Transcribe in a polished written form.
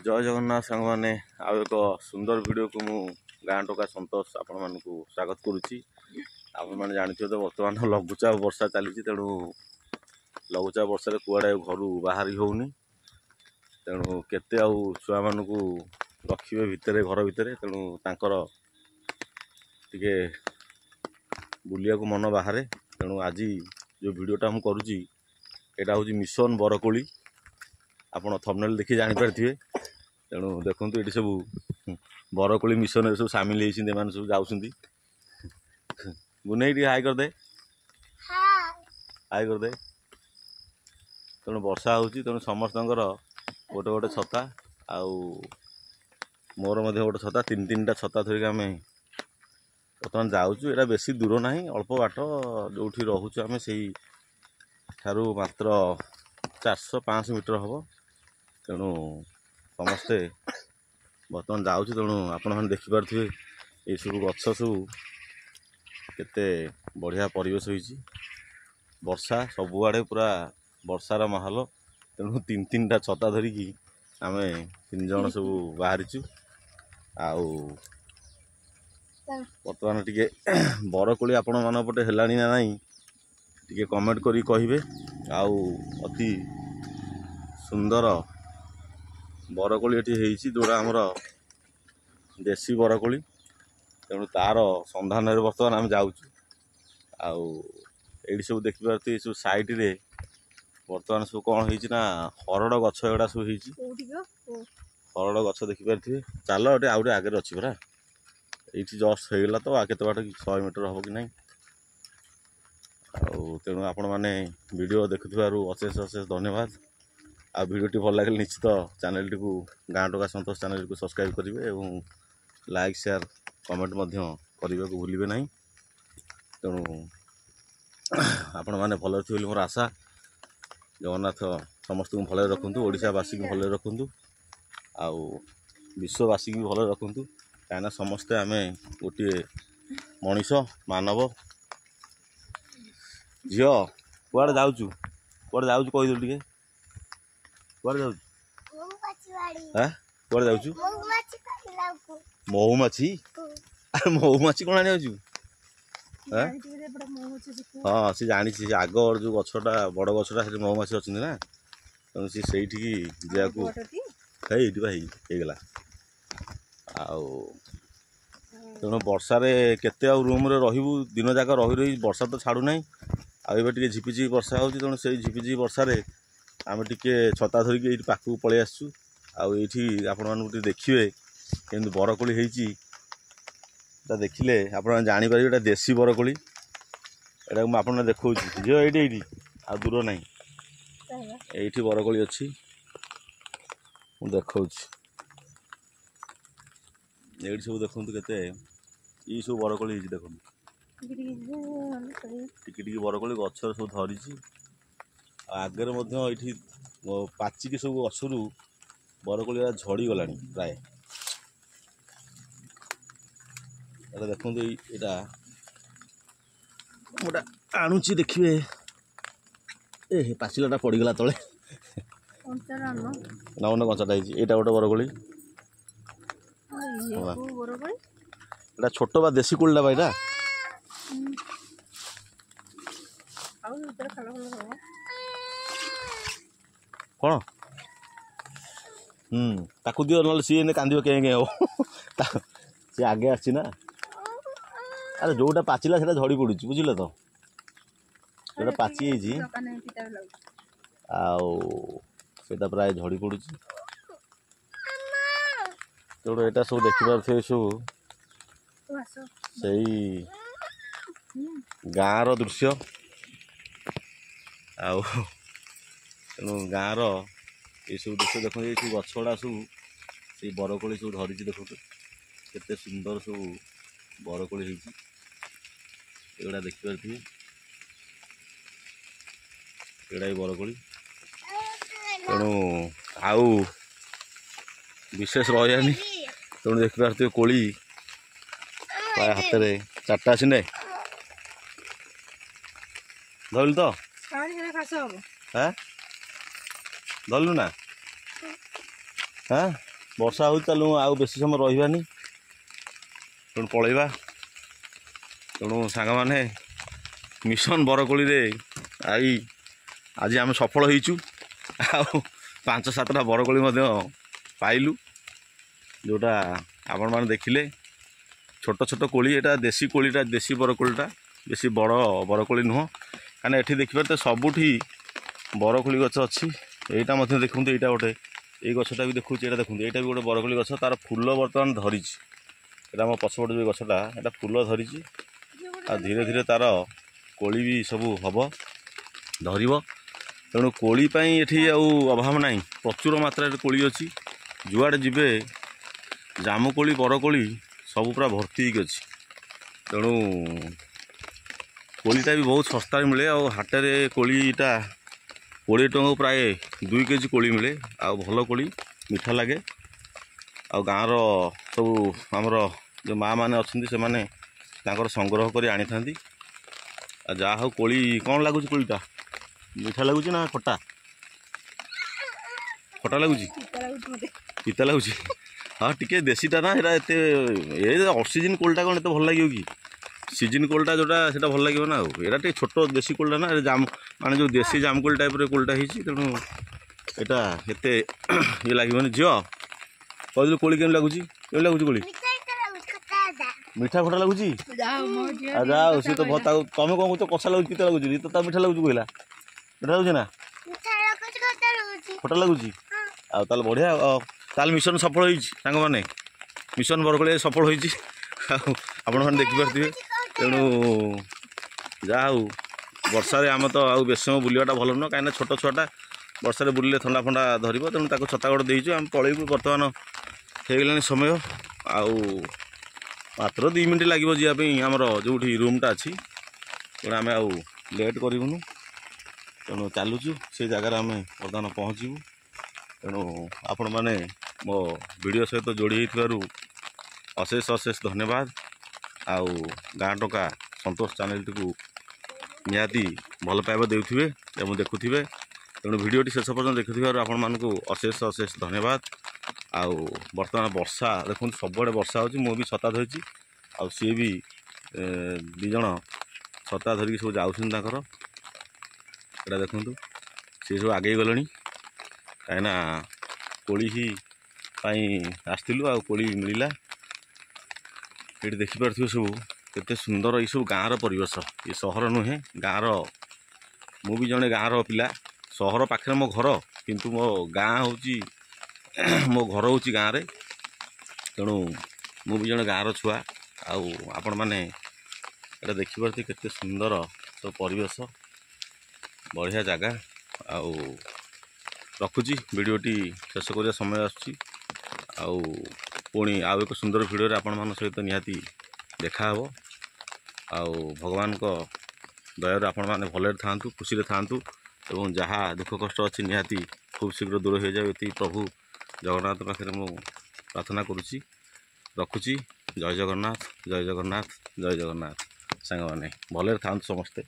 जय जगन्नाथ सांग मैंने आउ एक सुंदर वीडियो को मु गाँ टोका सतोष आपण मान स्वागत करुच्ची। आपण मैंने जानते तो बर्तमान लघुचाप वर्षा चली तेणु लघुचाप वर्षा कुआड़े घर बाहरी होनी तेणु केते आउ छुआ मान रखिए भितर घर भितर तेणु तांकर टिके बुलिया को मन बाहर तेणु आज जो वीडियोटा मु करुच्ची एटा हूँ मिशन बरकोली आपण थंबनेल देखि जानि पारथिबे। तेणु देखु ये सब बरकोली मिशन सब सामिल होती सब जाऊँगी बुनई हाई करदे हाई करदे। तेणु वर्षा हो तेणु समस्त गोटे गोटे छता आउ मोर गोटे छता तीन टा छता धरिक आम बर्तमान जाऊँ। एटा बेसी दूर ना अल्प बाट जो रोचु आम से ठारू मात्र 400-500 मीटर हम। तेणु समस्ते बर्तमान जाऊँ तेणु आपण मैंने देखिपे ये सब गछ सब केते बढ़िया परिवेश होइछि। वर्षा सबुआड़े पूरा वर्षार माहौल तेणु तीन टा छता धरिकी आम 3 जन सब बाहरीचु। आउ बर्तमान टिके बरकोली आपण मान पटे हेलानी ना नहीं टिके कमेंट करी कहिबे। आउ अति सुंदर बरकोली एटी होइछि जोड़ा हमर देसी बरकोली तेणु तार संधान बर्तमान आम जाऊँ। आउ एडी सब देखि पारथि सब साइड रे बर्तमान सब कौन होइछि ना हरड़ गछ एडा सब होइछि हरड़ गछ देखि पारथि। चल एटे आउटे आगे अछि परा एठी जस्ट होइगला तो आ केते बाट 100 मीटर हबो कि नहीं। आउ तेणु आपण माने वीडियो देखुथिबारु अशेष अशेष धन्यवाद। आ वीडियोटी भल लगे निश्चित चैनल टी को गाँ टोका सतोष चैनल को सब्सक्राइब करेंगे और लाइक शेयर कमेंट करने को भूलिए ना। तेणु आपण मैंने भल थी मोर आशा। जगन्नाथ समस्त को भले रखु ओडावासी को भले रखु आउ विश्ववासी को भले रखु कहीं समस्ते आम गोटे मनीष मानव। झील कुआड़े जाऊँ कुआड़े जाऊँ कहीदेलु टिके कुआड़े जाऊँ कुआड़े जाऊँ महुमाछी अरे महुमाछी कौन आने हाँ सी जानी आग जो गछटा बड़ गछटा से महुमाछी अच्छी ना तेणु सी से जागला आउ तेणु वर्षारे केते आ रूम रे रहिबु दिन जाक रही रही वर्षा तो छाड़ू ना। आबे टिके झिपिझिपि वर्षा होची तेणु से झिपिझिपि वर्षा रे आम टिके छता धरिक ये पाखक पलि आसु। आठी आपण मानक देखिए केमती बरकोली होइछि देखिले आपण जानीपारे एटा देसी बरकोली एटा मैं आपन देखौछि जो एटी आ दूर ना एठी बरकोली अच्छी मु देखौछि एठी सब देखु केते ई सब बरकोली होइछि देखु टिके बरकोली गछर सब धरिछि आगे ये पाचिकी सब गछरू बरकोली झड़ी गलानी प्राय देखते यहाँ गोटा आणुची देखिए ए पाचिलाटा पड़गला तले ना ना कंचाटा यहाँ गोटे बरकोली एटा छोट बा देसी कोलीटा बा एटा कौन ताकू दियो ना सी कांद के हम सी आगे आसी ना अरे जोटा पाचिला से झड़ी पड़ी बुझिल तो जोटा पाची आटा प्राय झड़ी पड़ी तेणु यहाँ सब देखिपे सब से गाँव दृश्य तेणु गाँव ये सब दृश्य देख गछड़ा सब से बरकोली सब धरी देखो केते सुंदर सब बरकोली होगा देखिपे एड़ा बरकोली तेणु आउ विशेष रही तेणु देखिपे कोली प्राय हाथ में 4टा आसने धरल तो हाँ धरलु ना हाँ ବର୍ଷା ହେଉଛି ତାହେଲେ ଆଉ ବେଶୀ ସମୟ ରହିବାନି, ତେଣୁ ପଳେଇବା। ତେଣୁ ସାଙ୍ଗମାନେ ମିଶନ ବରକୋଳିରେ ଆଜି ଆମେ ସଫଳ ହେଇଛୁ। ଆଉ 5-7ଟା ବରକୋଳି ମଧ୍ୟ ପାଇଲୁ, ଯେଉଁଟା ଆପଣମାନେ ଦେଖିଲେ। ଛୋଟ ଛୋଟ କୋଳି, ଏଇଟା ଦେଶୀ କୋଳିଟା, ଦେଶୀ ବରକୋଳିଟା, ବେଶୀ ବଡ଼ ବରକୋଳି ନୁହଁ। କାହିଁକିନା ଏଠି ଦେଖିପାରୁଥିବେ ସବୁଠି ବରକୋଳି ଗଛ ଅଛି। ଏଇଟା ମଧ୍ୟ ଦେଖନ୍ତୁ, ଏଇଟା ଗୋଟେ, ଏଇ ଗଛଟା ବି ଦେଖୁଛି, ଏଇଟା ଦେଖନ୍ତୁ, ଏଇଟା ବି ଗୋଟେ ବରକୋଳି ଗଛ। ତାର ଫୁଲ ବର୍ତ୍ତମାନ ଧରିଛି। ଏଇଟା ଆମ ପଛପଟେ ଯେଉଁ ଗଛଟା, ଏଇଟା ଫୁଲ ଧରିଛି। ଆଉ ଧୀରେ ଧୀରେ ତାର କୋଳି ବି ସବୁ ହେବ, ଧରିବ। ତେଣୁ କୋଳି ପାଇଁ ଏଠି ଆଉ ଅଭାବ ନାହିଁ, ପ୍ରଚୁର ମାତ୍ରାରେ କୋଳି ଅଛି। ଯୁଆଡ଼େ ଯିବେ ଜାମୁକୋଳି, ବରକୋଳି ସବୁ ପୁରା ଭର୍ତ୍ତି ହେଇକି ଅଛି। ତେଣୁ କୋଳିଟା ବି ବହୁତ ଶସ୍ତାରେ ମିଳେ। ଆଉ ହାଟରେ କୋଳିଟା 20 ଟଙ୍କାକୁ ପ୍ରାୟ 2 କେଜି କୋଳି ମିଳେ। ଆଉ ଭଲ କୋଳି, ମିଠା ଲାଗେ। ଆଉ ଗାଁର ସବୁ ଆମର ଯେଉଁ ମାଆ ମାନେ ଅଛନ୍ତି, ସେମାନେ ତାଙ୍କର ସଂଗ୍ରହ କରି ଆଣିଥାନ୍ତି। ଆଉ ଯାହା ହଉ, କୋଳି କ'ଣ ଲାଗୁଛି? କୋଳିଟା ମିଠା ଲାଗୁଛି ନା ଖଟା? ଖଟା ଲାଗୁଛି, ପିତା ଲାଗୁଛି। ହଁ, ଟିକେ ଦେଶୀଟା ନା, ସେଇଟା ଏତେ ଅସିଜିନ୍ କୋଳିଟା କ'ଣ ଏତେ ଭଲ ଲାଗିବ କି? ସିଜିନ୍ କୋଳିଟା ଯେଉଁଟା, ସେଇଟା ଭଲ ଲାଗିବ ନା। ଆଉ ଏଇଟା ଟିକେ ଛୋଟ ଦେଶୀ କୋଳିଟା ନା, ମାନେ ଯେଉଁ ଦେଶୀ ଜାମୁକୋଳି ଟାଇପ୍ର କୋଳିଟା ହେଇଛି। ତେଣୁ ଏଇଟା ଏତେ ଇଏ ଲାଗିବନି। ଝିଅ କହିଦେଲୁ କୋଳି କେମିତି ଲାଗୁଛି? କେମିତି ଲାଗୁଛି କୋଳି? ମିଠା ଖଟା ଲାଗୁଛି। ଆଉ ଯାହା ହଉ, ସିଏ ତ ତାକୁ, ତମେ କ'ଣ କହୁଛ? କଷା ଲାଗୁଛି, ପିତା ଲାଗୁଛି? ତ ତା ମିଠା ଲାଗୁଛି କହିଲା। ମିଠା ଲାଗୁଛି ନା ଖଟା ଲାଗୁଛି? ଆଉ ତାହେଲେ ବଢ଼ିଆ। ତାହେଲେ ମିଶନ ସଫଳ ହେଇଛି ସାଙ୍ଗମାନେ, ମିଶନ ବରକୋଳି ସଫଳ ହେଇଛି। ଆଉ ଆପଣମାନେ ଦେଖିପାରୁଥିବେ। ତେଣୁ ଯାହା ହଉ, ବର୍ଷାରେ ଆମେ ତ ଆଉ ବେଶୀ ସମୟ ବୁଲିବାଟା ଭଲ ନୁହଁ। କାହିଁକିନା ଛୋଟ ଛୁଆଟା ବର୍ଷାରେ ବୁଲିଲେ ଥଣ୍ଡା ଫଣ୍ଡା ଧରିବ। ତେଣୁ ତାକୁ ଛତା ଗୋଟେ ଦେଇଛୁ, ଆମେ ପଳେଇବୁ। ବର୍ତ୍ତମାନ ହେଇଗଲାଣି ସମୟ, ଆଉ ମାତ୍ର 2 ମିନିଟ୍ ଲାଗିବ ଯିବା ପାଇଁ ଆମର ଯେଉଁଠି ରୁମ୍ଟା ଅଛି। ତେଣୁ ଆମେ ଆଉ ଲେଟ୍ କରିବୁନି, ତେଣୁ ଚାଲୁଛୁ। ସେ ଜାଗାରେ ଆମେ ବର୍ତ୍ତମାନ ପହଞ୍ଚିବୁ। ତେଣୁ ଆପଣମାନେ ମୋ ଭିଡ଼ିଓ ସହିତ ଯୋଡ଼ି ହେଇଥିବାରୁ ଅଶେଷ ଅଶେଷ ଧନ୍ୟବାଦ। ଆଉ ଗାଁ ଟଙ୍କା ସନ୍ତୋଷ ଚ୍ୟାନେଲଟିକୁ ନିହାତି ଭଲ ପାଇବା ଦେଉଥିବେ ଏବଂ ଦେଖୁଥିବେ। ତେଣୁ ଭିଡ଼ିଓଟି ଶେଷ ପର୍ଯ୍ୟନ୍ତ ଦେଖୁଥିବାରୁ ଆପଣମାନଙ୍କୁ ଅଶେଷ ଅଶେଷ ଧନ୍ୟବାଦ। ଆଉ ବର୍ତ୍ତମାନ ବର୍ଷା ଦେଖନ୍ତୁ, ସବୁଆଡ଼େ ବର୍ଷା ହେଉଛି। ମୁଁ ବି ଛତା ଧରିଛି, ଆଉ ସିଏ ବି 2 ଜଣ ଛତା ଧରିକି ସବୁ ଯାଉଛନ୍ତି ତାଙ୍କର। ଏଇଟା ଦେଖନ୍ତୁ, ସିଏ ସବୁ ଆଗେଇ ଗଲେଣି। କାହିଁକିନା କୋଳି ପାଇଁ ଆସିଥିଲୁ, ଆଉ କୋଳି ମିଳିଲା। ଏଠି ଦେଖିପାରୁଥିବେ ସବୁ କେତେ ସୁନ୍ଦର। ଏଇସବୁ ଗାଁର ପରିବେଶ, ଏ ସହର ନୁହେଁ, ଗାଁର। ମୁଁ ବି ଜଣେ ଗାଁର ପିଲା। ସହର ପାଖରେ ମୋ ଘର, କିନ୍ତୁ ମୋ ଗାଁ ହେଉଛି, ମୋ ଘର ହେଉଛି ଗାଁରେ। ତେଣୁ ମୁଁ ବି ଜଣେ ଗାଁର ଛୁଆ। ଆଉ ଆପଣମାନେ ଏଇଟା ଦେଖିପାରୁଥିବେ କେତେ ସୁନ୍ଦର ସବୁ ପରିବେଶ, ବଢ଼ିଆ ଜାଗା। ଆଉ ରଖୁଛି, ଭିଡ଼ିଓଟି ଶେଷ କରିବା ସମୟ ଆସୁଛି। ଆଉ ପୁଣି ଆଉ ଏକ ସୁନ୍ଦର ଭିଡ଼ିଓରେ ଆପଣମାନଙ୍କ ସହିତ ନିହାତି ଦେଖାହେବ। ଆଉ ଭଗବାନଙ୍କ ଦୟାରୁ ଆପଣମାନେ ଭଲରେ ଥାଆନ୍ତୁ, ଖୁସିରେ ଥାଆନ୍ତୁ, ଏବଂ ଯାହା ଦୁଃଖ କଷ୍ଟ ଅଛି ନିହାତି ଖୁବ୍ ଶୀଘ୍ର ଦୂର ହୋଇଯାଉ। ଏତିକି ପ୍ରଭୁ ଜଗନ୍ନାଥ ପାଖରେ ମୁଁ ପ୍ରାର୍ଥନା କରୁଛି। ରଖୁଛି। ଜୟ ଜଗନ୍ନାଥ, ଜୟ ଜଗନ୍ନାଥ, ଜୟ ଜଗନ୍ନାଥ। ସାଙ୍ଗମାନେ ଭଲରେ ଥାଆନ୍ତୁ ସମସ୍ତେ।